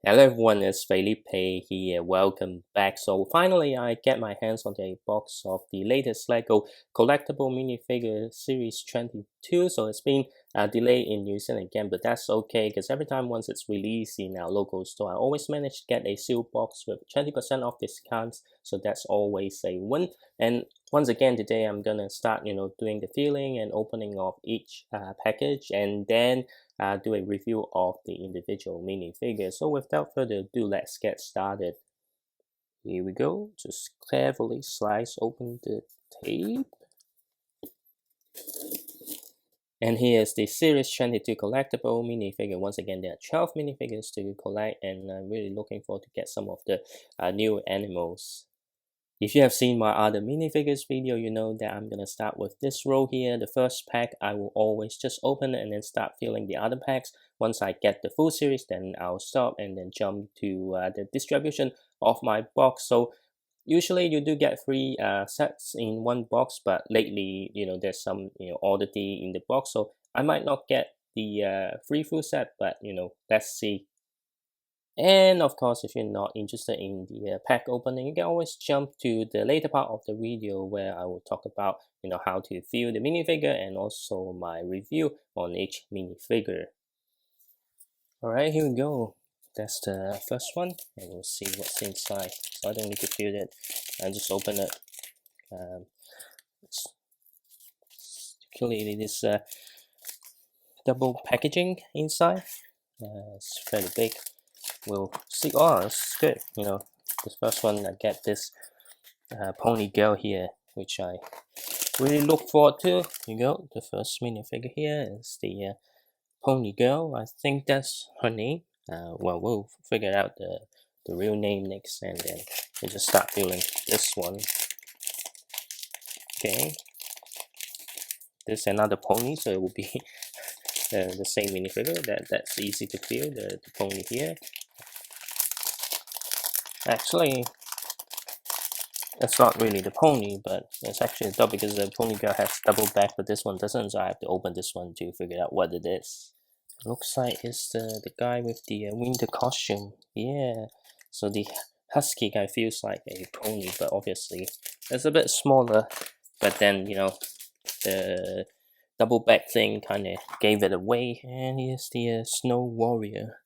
Hello everyone, it's Felipe here. Welcome back. So finally I get my hands on a box of the latest LEGO collectible minifigure series 22. So it's been delayed in New Zealand again, but that's okay because every time once it's released in our local store, I always manage to get a sealed box with 20% off discounts. So that's always a win. And once again today I'm gonna start doing the feeling and opening of each package, and then do a review of the individual minifigures. So without further ado, let's get started. Here we go. Just carefully slice open the tape. And here's the Series 22 collectible minifigure. Once again, there are 12 minifigures to collect, and I'm really looking forward to get some of the new animals. If you have seen my other minifigures video, you know that I'm gonna start with this row here. The first pack, I will always just open it and then start filling the other packs. Once I get the full series, then I'll stop and then jump to the distribution of my box. So usually you do get three sets in one box, but lately, there's some, oddity in the box. So I might not get the free full set, but, let's see. And of course, if you're not interested in the pack opening, you can always jump to the later part of the video where I will talk about how to feel the minifigure and also my review on each minifigure. Alright, here we go. That's the first one, and we'll see what's inside. So I don't need to feel it. I just open it. Clearly, this double packaging inside. It's fairly big. We'll see. Oh, it's good. The first one I get this pony girl here, which I really look forward to. Here you go. The first minifigure here is the pony girl. I think that's her name. Well, we'll figure out the real name next, and then we'll just start feeling this one. Okay. This is another pony, so it will be the same minifigure. That's easy to feel. The pony here. Actually, it's not really the pony, but it's actually a dog because the pony girl has double back, but this one doesn't, so I have to open this one to figure out what it is. Looks like it's the guy with the winter costume. Yeah, so the husky guy feels like a pony, but obviously it's a bit smaller. But then, the double back thing kind of gave it away. And here's the snow warrior.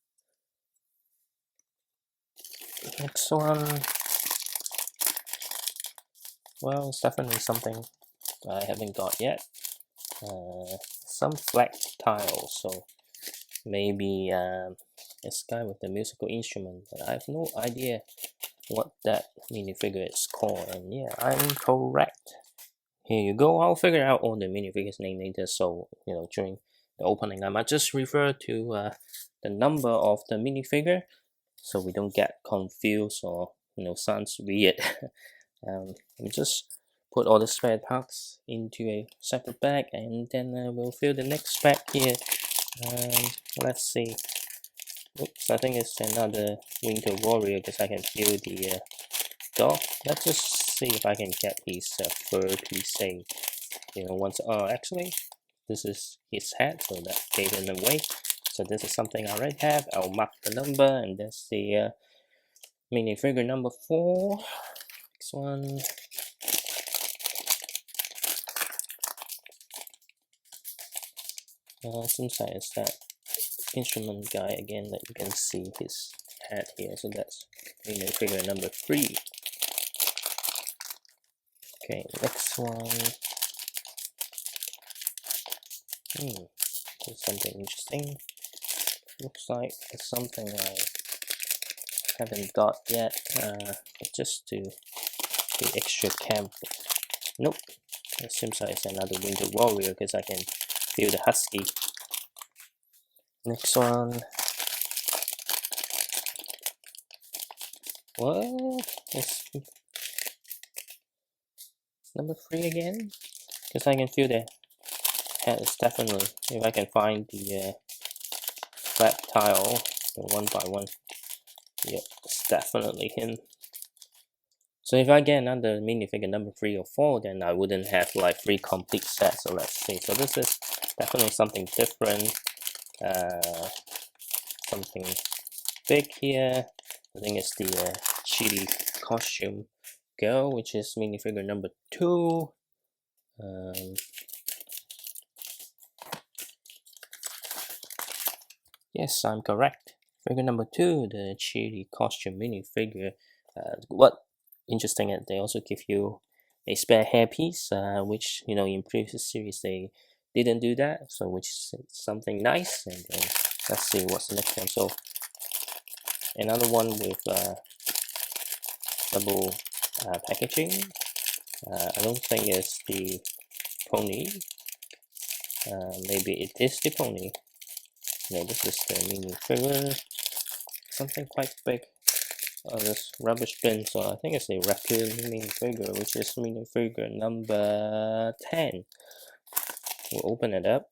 Next one. Well, it's definitely something I haven't got yet. Some flat tiles, so maybe this guy with the musical instrument, but I have no idea what that minifigure is called. And yeah, I'm correct. Here you go. I'll figure out all the minifigures name later, so during the opening I might just refer to the number of the minifigure so we don't get confused or sounds weird. Let me just put all the spare parts into a separate bag, and then we'll fill the next bag here. Let's see. Oops, I think it's another winter warrior because I can feel the dog. Let's just see if I can get his fur piece. Say, once. Actually, this is his hat, so that gave him away. So this is something I already have. I'll mark the number, and that's the minifigure number 4. Next one. Seems like it's that instrument guy again that you can see his hat here. So that's minifigure number 3. Okay, next one. There's something interesting. Looks like it's something I haven't got yet. Just to be extra camp. Nope. It seems like it's another winter warrior because I can feel the husky. Next one. What? It's number 3 again? Because I can feel the hat is definitely, if I can find the flat tile, the 1 by 1. Yep, it's definitely him. So if I get another minifigure number 3 or 4, then I wouldn't have like 3 complete sets. So let's see. So this is definitely something different. Something big here. I think it's the chili costume girl, which is minifigure number 2. Yes, I'm correct. Figure number 2, the chili costume minifigure. What interesting is they also give you a spare hairpiece, which in previous series they didn't do that, so which is something nice. And then let's see what's the next one. So another one with double packaging. I don't think it's the pony. Maybe it is the pony. No, this is the minifigure. Something quite big. Oh, this rubbish bin. So I think it's a raccoon minifigure, which is minifigure number 10. We'll open it up.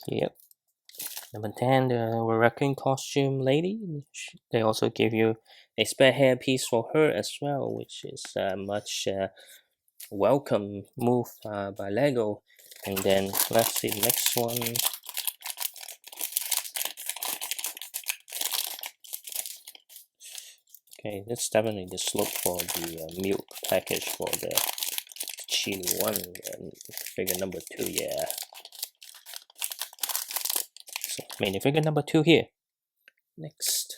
Yep. Number 10, the raccoon costume lady. They also give you a spare hairpiece for her as well, which is much welcome move by LEGO. And then let's see the next one. Okay, that's definitely the slope for the milk package for the chili one, and figure number 2, yeah. So minifigure number 2 here. Next.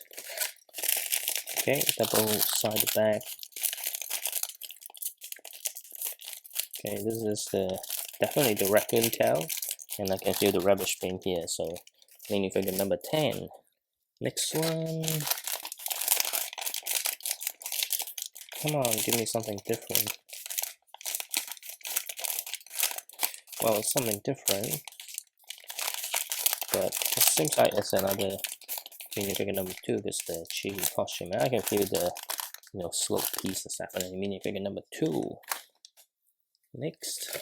Okay, double-sided bag. Okay, this is definitely the raccoon tail, and I can feel the rubbish bin here. So minifigure number 10. Next one. Come on, give me something different. Well, it's something different, but it seems like it's another minifigure number 2 because the chili costume. I can feel the slope piece is definitely minifigure number 2. Next.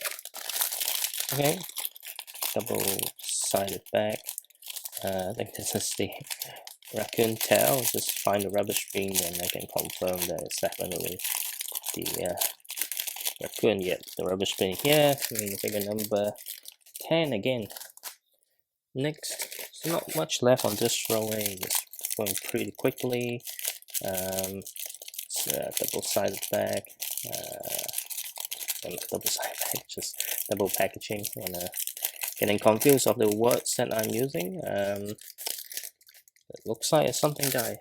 Okay, double-sided bag. I think this is the raccoon tail. Just find the rubbish bin and I can confirm that it's definitely the raccoon. Yet the rubbish bin here. Minifigure number 10 again. Next, there's not much left on this throwaway. Just going pretty quickly. It's a double-sided bag. Not double-sided bag, just double packaging. When getting confused of the words that I'm using. It looks like it's something that I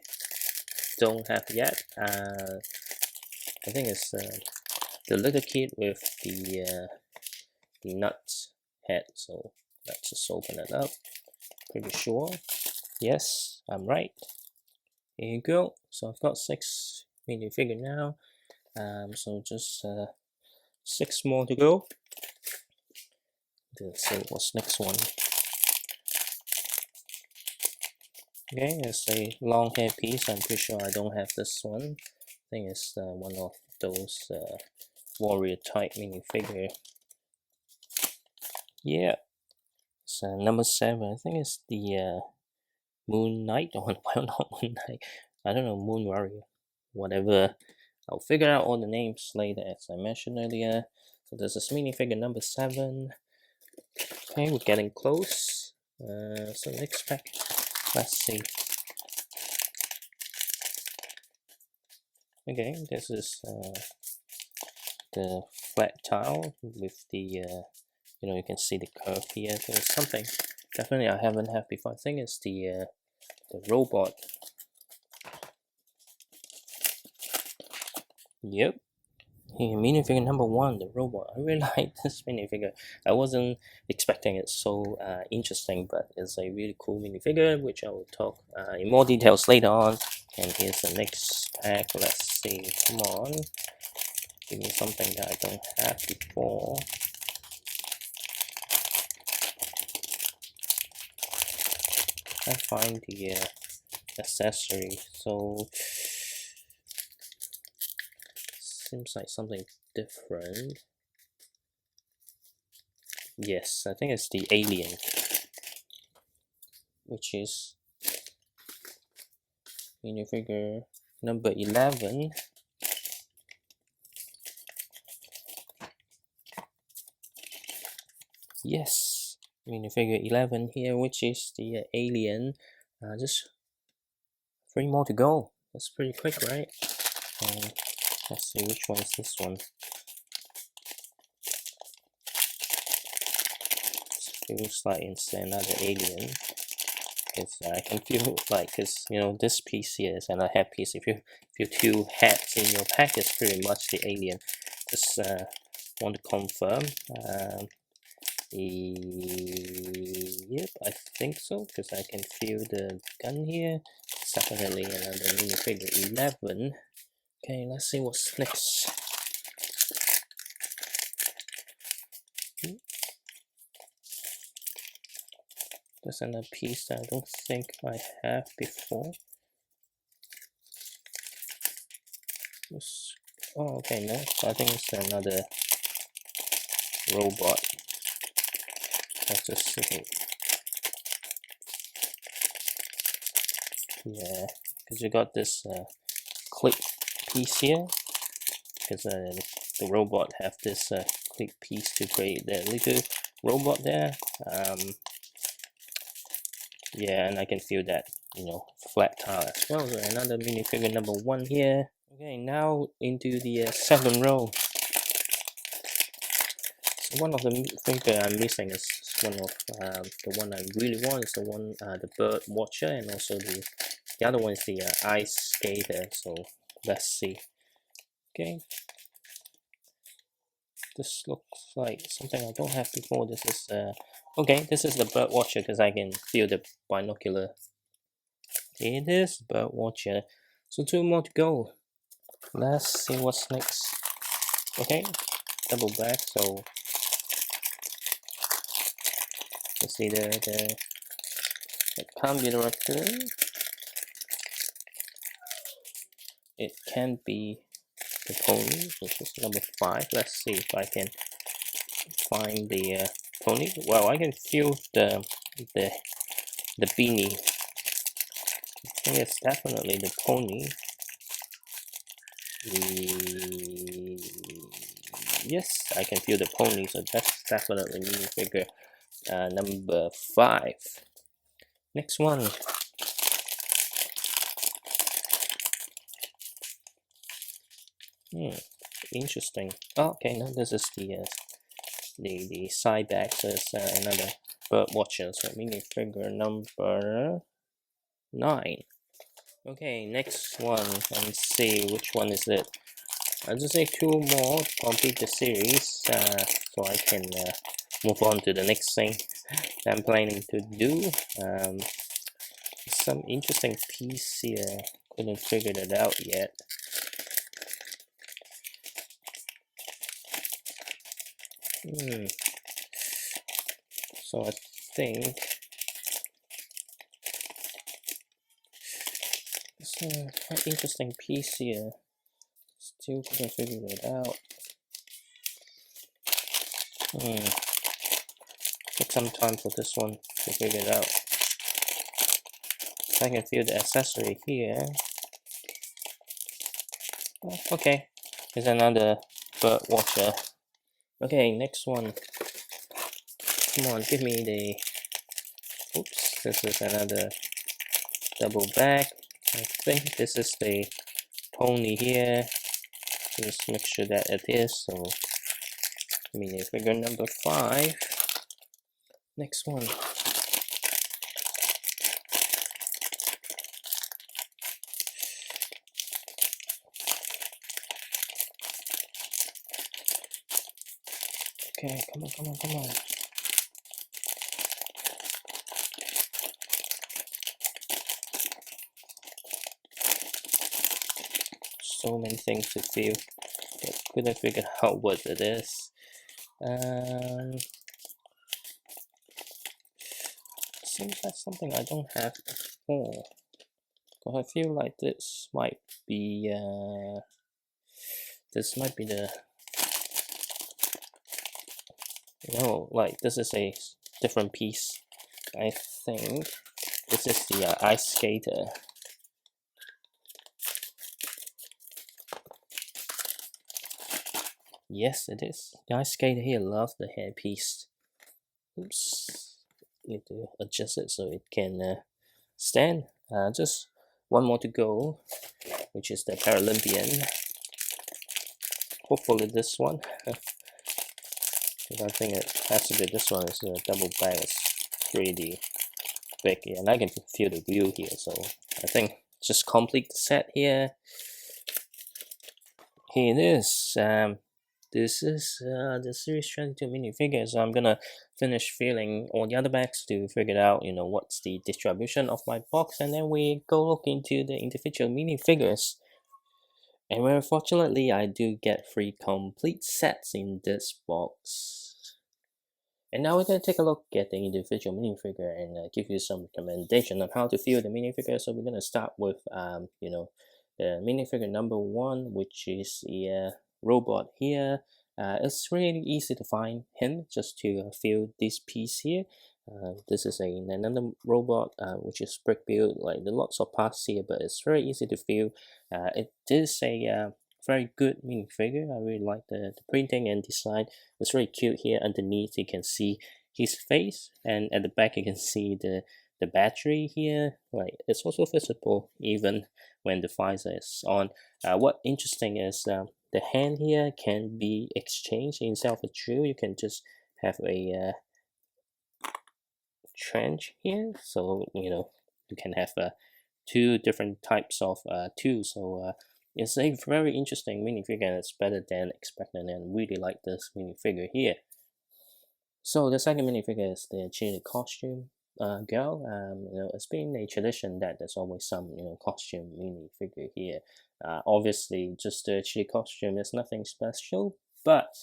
don't have yet. I think it's the little kid with the nuts head. So let's just open it up. Pretty sure. Yes, I'm right. Here you go. So I've got 6 minifigure now. So just 6 more to go. Let's see what's next one. Okay, it's a long hair piece. I'm pretty sure I don't have this one. I think it's one of those warrior type minifigure. Yeah, it's number 7. I think it's the Moon Knight, or well, not Moon Knight. I don't know, Moon Warrior, whatever. I'll figure out all the names later, as I mentioned earlier. So this is minifigure number 7. Okay, we're getting close. So next pack. Let's see. Okay, this is the flat tile with the you can see the curve here. There's something definitely I haven't had before. I think it's the robot. Yep. Here, minifigure number 1, the robot. I really like this minifigure. I wasn't expecting it so interesting, but it's a really cool minifigure, which I will talk in more details later on. And here's the next pack. Let's see. Come on. Give me something that I don't have before. I find the accessory. So seems like something different. Yes, I think it's the alien, which is minifigure number 11. Yes, minifigure 11 here, which is the alien. Just 3 more to go. That's pretty quick, right? Let's see, which one is this one? Feels like it's another alien. I can feel like, cause you know this piece here is another head piece. If you two heads in your pack, it's pretty much the alien. Just want to confirm. Yep, I think so, because I can feel the gun here. It's definitely another minifigure 11. Okay, let's see what's next. There's another piece that I don't think I have before. Oh, okay, no, I think it's another robot. Let's just see. Yeah, because you got this clip piece here, because the robot have this clip piece to create the little robot there. Yeah, and I can feel that, you know, flat tile as well. So another minifigure number 1 here. Okay, now into the 7th row. So one of the figure I'm missing is one of the one I really want is the one the bird watcher, and also the other one is the ice skater. So let's see. Okay, this looks like something I don't have before. This is okay. This is the bird watcher because I can feel the binocular. It is bird watcher. So 2 more to go. Let's see what's next. Okay, double back. So let's see it can't be the raccoon. It can be the pony, which is number 5. Let's see if I can find the pony. Well, I can feel the the beanie. I think it's definitely the pony. Yes, I can feel the pony, so that's definitely minifigure number 5. Next one. Interesting. Oh, okay, now this is the side back, so it's another bird watcher. So minifigure number 9. Okay, next one. Let's see which one is it. I'll just say 2 more to complete the series, so I can move on to the next thing that I'm planning to do. Some interesting piece here. Couldn't figure it out yet. So I think it's a quite interesting piece here. Still couldn't figure it out. Took some time for this one to figure it out. I can feel the accessory here. Oh, okay, there's another bird watcher. Okay, next one. Come on, give me the. Oops, this is another double back. I think this is the pony here. Just make sure that it is. So, minifigure number 5. Next one. Okay, come on, come on, come on. So many things to feel, but couldn't figure out what it is. Seems like something I don't have before. Cause I feel like this might be the like this is a different piece. I think this is the ice skater. Yes, it is. The ice skater here loves the hairpiece. oops, need to adjust it so it can stand. Just one more to go, which is the Paralympian. Hopefully this one. I think it has to be this one. Is a double bag. It's pretty big, yeah, and I can feel the wheel here. So I think just complete the set here. Here it is. This is the Series 22 minifigures. So I'm gonna finish filling all the other bags to figure out, what's the distribution of my box, and then we go look into the individual minifigures. And very fortunately, I do get 3 complete sets in this box. And now we're going to take a look at the individual minifigure and give you some recommendation on how to fill the minifigure. So we're going to start with, the minifigure number 1, which is the robot here. It's really easy to find him just to fill this piece here. This is another robot which is brick built, like there are lots of parts here, but it's very easy to fill. It is a very good minifigure. I really like the printing and design. It's very cute here. Underneath you can see his face, and at the back you can see the battery here. Like it's also visible even when the visor is on. What interesting is the hand here can be exchanged. Instead of a drill, you can just have a trench here, so you can have 2 different types of tools. So it's a very interesting minifigure, and it's better than expected, and really like this minifigure here. So the second minifigure is the chili costume girl. It's been a tradition that there's always some costume minifigure here. Obviously just the chili costume is nothing special, but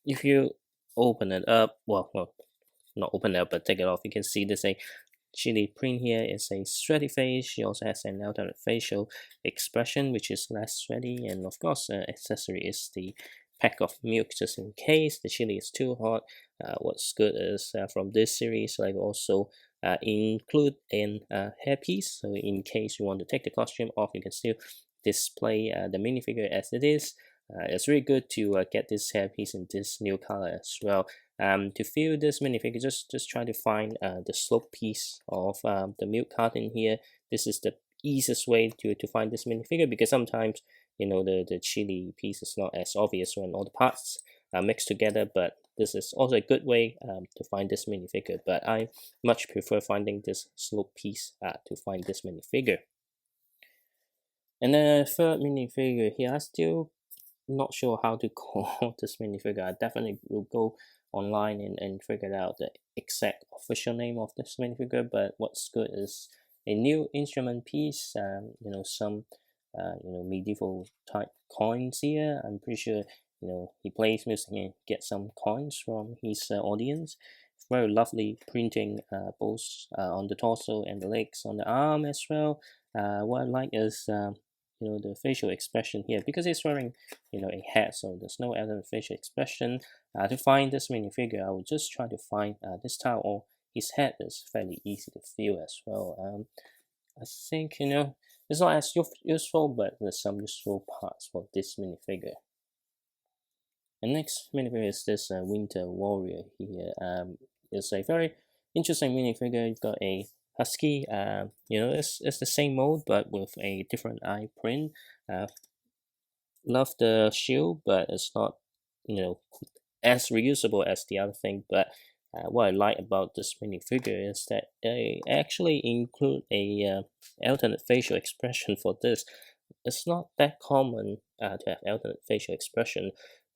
if you open it up, well not open it up, but take it off, you can see there's a chili print here. Is a sweaty face. She also has an alternate facial expression, which is less sweaty, and of course accessory is the pack of milk just in case the chili is too hot. What's good is from this series, like also include an hairpiece, so in case you want to take the costume off, you can still display the minifigure as it is. It's really good to get this hairpiece in this new color as well. To fill this minifigure, just try to find the slope piece of the milk carton here. This is the easiest way to find this minifigure, because sometimes the chili piece is not as obvious when all the parts are mixed together, but this is also a good way to find this minifigure. But I much prefer finding this slope piece to find this minifigure. And the third minifigure here, I still not sure how to call this minifigure. I definitely will go online and figure out the exact official name of this minifigure, but what's good is a new instrument piece, some medieval type coins here. I'm pretty sure he plays music and gets some coins from his audience. It's very lovely printing, both on the torso and the legs, on the arm as well. What I like is the facial expression here, because he's wearing a hat, so there's no other facial expression. To find this minifigure, I will just try to find this tile, or his head is fairly easy to feel as well. I think it's not as useful, but there's some useful parts for this minifigure. The next minifigure is this Winter Warrior here. It's a very interesting minifigure. You've got a husky. It's the same mold but with a different eye print. Love the shield, but it's not as reusable as the other thing. But what I like about this minifigure is that they actually include a alternate facial expression for this. It's not that common to have alternate facial expression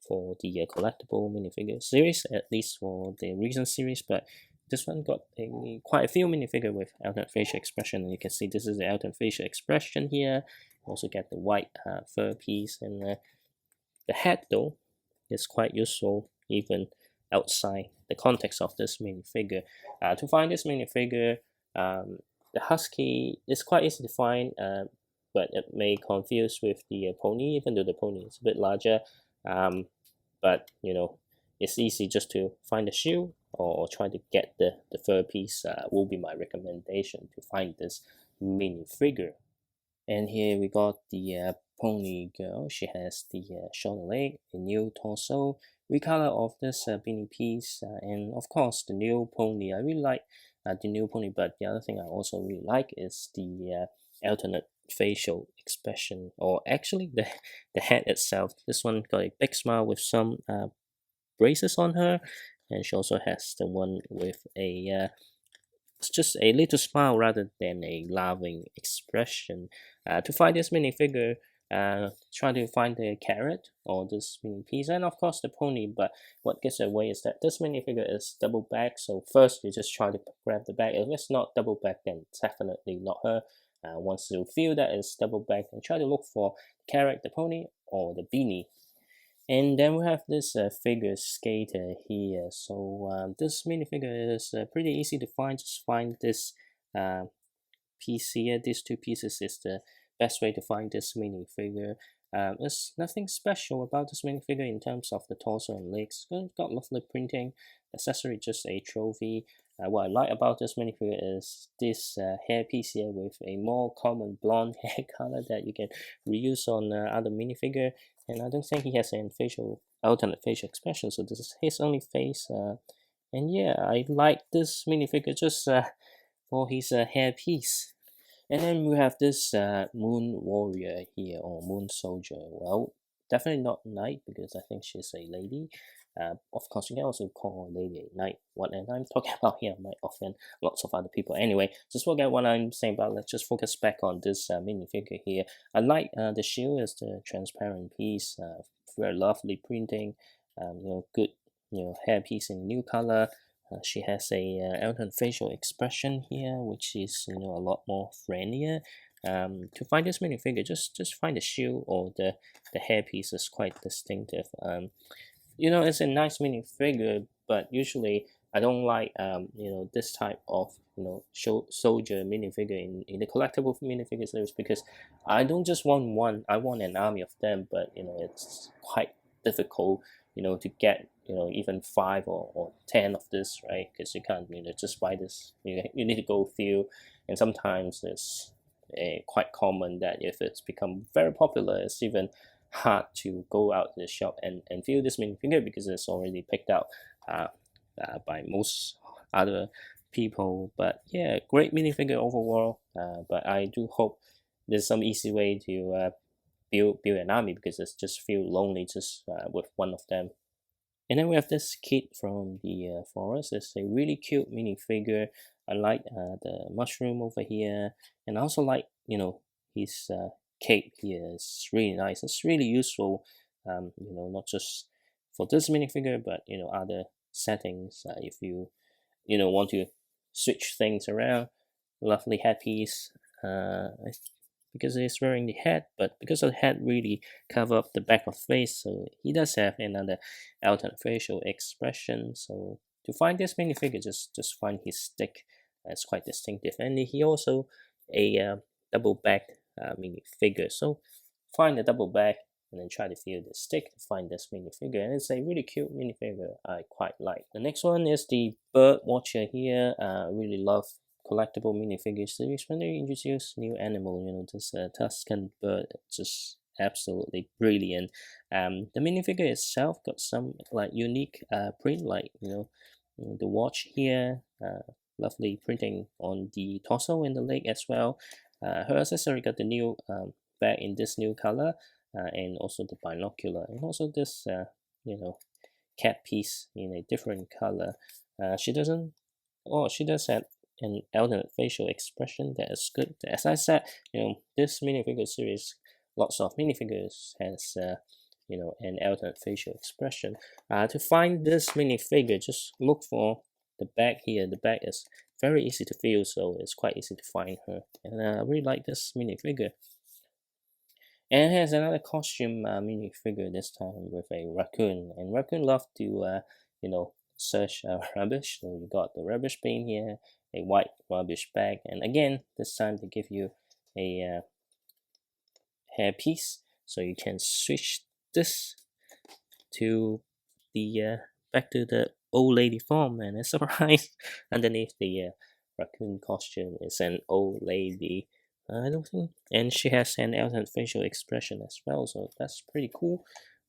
for the collectible minifigure series, at least for the recent series, but this one got quite a few minifigure with alternate facial expression, and you can see this is the alternate facial expression here. You also get the white fur piece, and the head though is quite useful even outside the context of this minifigure. To find this minifigure, the husky is quite easy to find, but it may confuse with the pony, even though the pony is a bit larger. But it's easy just to find the shoe or try to get the fur piece. Will be my recommendation to find this minifigure. And here we got the pony girl. She has the shoulder leg, a new torso, recolor of this beanie piece, and of course the new pony. I really like the new pony, but the other thing I also really like is the alternate facial expression, or actually the head itself. This one got a big smile with some braces on her, and she also has the one with a it's just a little smile rather than a laughing expression. To find this minifigure, try to find the carrot or this mini piece, and of course the pony. But what gets away is that this minifigure is double back. So first you just try to grab the bag. If it's not double back, then it's definitely not her. Once you feel that it's double back, then try to look for the carrot, the pony, or the beanie. And then we have this figure skater here. So this minifigure is pretty easy to find. Just find this uh, piece here. These two pieces is the best way to find this minifigure. There's nothing special about this minifigure in terms of the torso and legs. It's got lovely printing. Accessory just a trophy. What I like about this minifigure is this hair piece here with a more common blonde hair color that you can reuse on other minifigure. And I don't think he has an alternate facial expression, so this is his only face. And yeah, I like this minifigure just for his hair piece. And then we have this moon warrior here, or moon soldier. Well, definitely not knight, because I think she's a lady. Of course, you can also call a lady a knight. What I'm talking about here might offend lots of other people. Anyway, just forget what I'm saying about. Let's just focus back on this minifigure here. I like the shield is the transparent piece. Very lovely printing. Good hair piece in new color. She has a alternate facial expression here, which is a lot more friendlier. To find this minifigure, just find the shield or the hairpiece is quite distinctive. It's a nice minifigure, but usually I don't like this type of soldier minifigure in the collectible minifigure series, because I don't just want one, I want an army of them. But it's quite difficult to get even 5 or 10 of this, right? Because you can't just buy this. You need to go through, and sometimes it's quite common that if it's become very popular, it's even hard to go out to the shop and view this minifigure, because it's already picked out by most other people. But yeah, great minifigure overall. But I do hope there's some easy way to build an army, because it's just feel lonely just with one of them. And then we have this kid from the forest. It's a really cute minifigure. I like the mushroom over here, and I also like his cape here. It's really nice. It's really useful. Not just for this minifigure, but other settings. If you want to switch things around. Lovely headpiece. Because he's wearing the hat, but because the hat really cover up the back of face, so he does have another alternate facial expression. So to find this minifigure, just find his stick. It's quite distinctive, and he also a double back minifigure. So find the double back and then try to feel the stick to find this minifigure, and it's a really cute minifigure I quite like. The next one is the bird watcher here. I really love collectible minifigure series when they introduce new animal. This Tuscan bird, just absolutely brilliant. The minifigure itself got some unique print, the watch here, lovely printing on the torso and the leg as well. Her accessory got the new bag in this new color, and also the binocular, and also this cap piece in a different color. She does have an alternate facial expression that is good. As I said, this minifigure series, lots of minifigures has an alternate facial expression. To find this minifigure, just look for the bag here. The bag is very easy to feel, so it's quite easy to find her. And I really like this minifigure. And here's another costume minifigure, this time with a raccoon. And raccoon love to search rubbish. So you got the rubbish bin here, a white rubbish bag, and again this time they give you a hair piece, so you can switch this to the back to the old lady form. And a surprise, underneath the raccoon costume is an old lady I don't think, and she has an alternate facial expression as well, so that's pretty cool.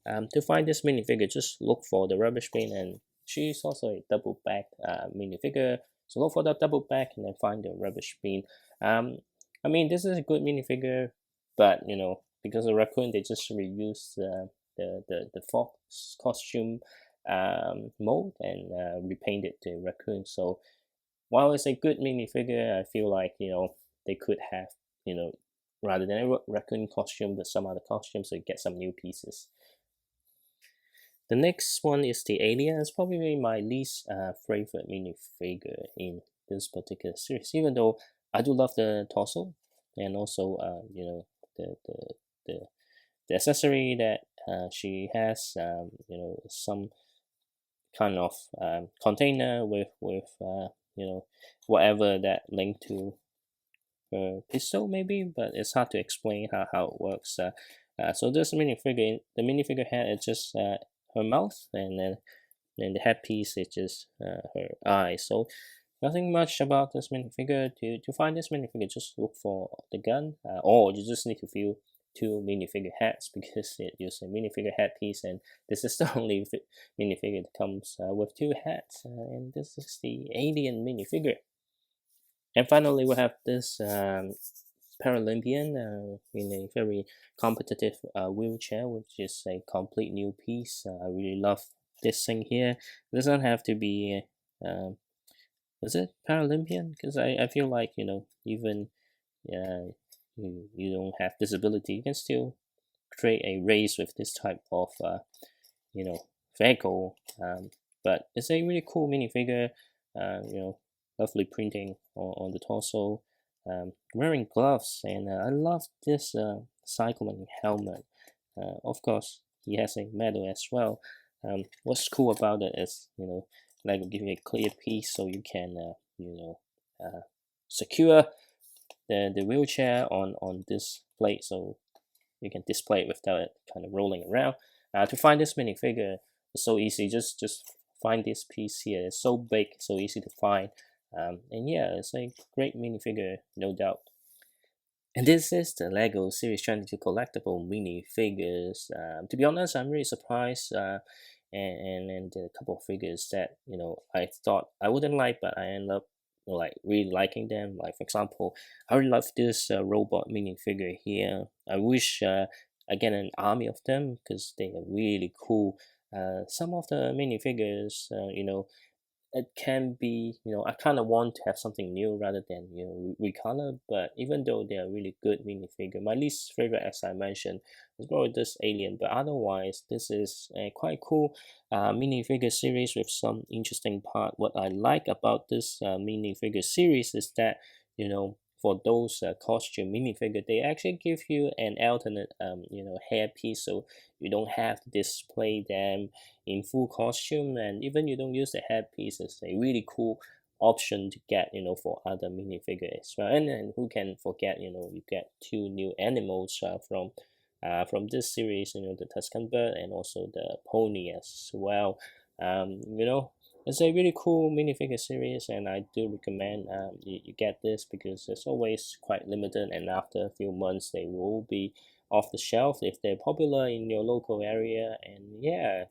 To find this minifigure, just look for the rubbish bin, and she's also a double back minifigure. So look for the double back and then find the rubbish bin. Um, I mean, this is a good minifigure, but because of raccoon, they just reused the fox costume mold and repainted the raccoon. So while it's a good minifigure, I feel like they could have you know rather than a raccoon costume, but some other costumes, so you get some new pieces. The next one is the alien. It's probably my least favorite minifigure in this particular series, even though I do love the torso and also the the the, the accessory that she has. Some kind of container with whatever that link to her pistol maybe, but it's hard to explain how it works. So this minifigure, the minifigure head is just her mouth, and then the headpiece is just her eyes. So nothing much about this minifigure. To find this minifigure, just look for the gun, or you just need to view two minifigure heads because it uses a minifigure headpiece, and this is the only minifigure that comes with two heads, and this is the alien minifigure. And finally, we have this Paralympian in a very competitive wheelchair, which is a complete new piece. I really love this thing here. It doesn't have to be, is it Paralympian? Because I feel like, even you don't have disability, you can still create a race with this type of you know vehicle. But it's a really cool minifigure. Lovely printing on the torso. Wearing gloves, and I love this cycling helmet. Of course, he has a medal as well. What's cool about it is like give you a clear piece so you can secure the wheelchair on this plate, so you can display it without it kind of rolling around. To find this minifigure is so easy. Just find this piece here. It's so big, so easy to find. And yeah, it's a great minifigure, no doubt. And this is the LEGO Series 22 collectible minifigures. To be honest, I'm really surprised. And a couple of figures that I thought I wouldn't like, but I end up like really liking them. Like for example, I really love this robot minifigure here. I wish I get an army of them because they are really cool. Some of the minifigures, it can be, I kind of want to have something new rather than recolor. But even though they are really good minifigure, my least favorite, as I mentioned, is probably this alien. But otherwise, this is a quite cool minifigure series with some interesting part. What I like about this minifigure series is that for those costume minifigure, they actually give you an alternate hair piece, so you don't have to display them in full costume, and even you don't use the headpiece. It's a really cool option to get for other minifigures as well. And who can forget you get two new animals from this series, the Tuscan bird and also the pony as well. It's a really cool minifigure series, and I do recommend you get this because it's always quite limited, and after a few months they will be off the shelf if they're popular in your local area. And yeah,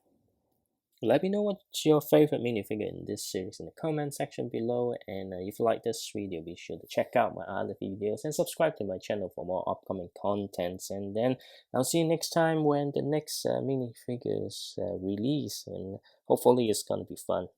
let me know what's your favorite minifigure in this series in the comment section below. And if you like this video, be sure to check out my other videos and subscribe to my channel for more upcoming contents. And then I'll see you next time when the next minifigures release, and hopefully it's gonna be fun.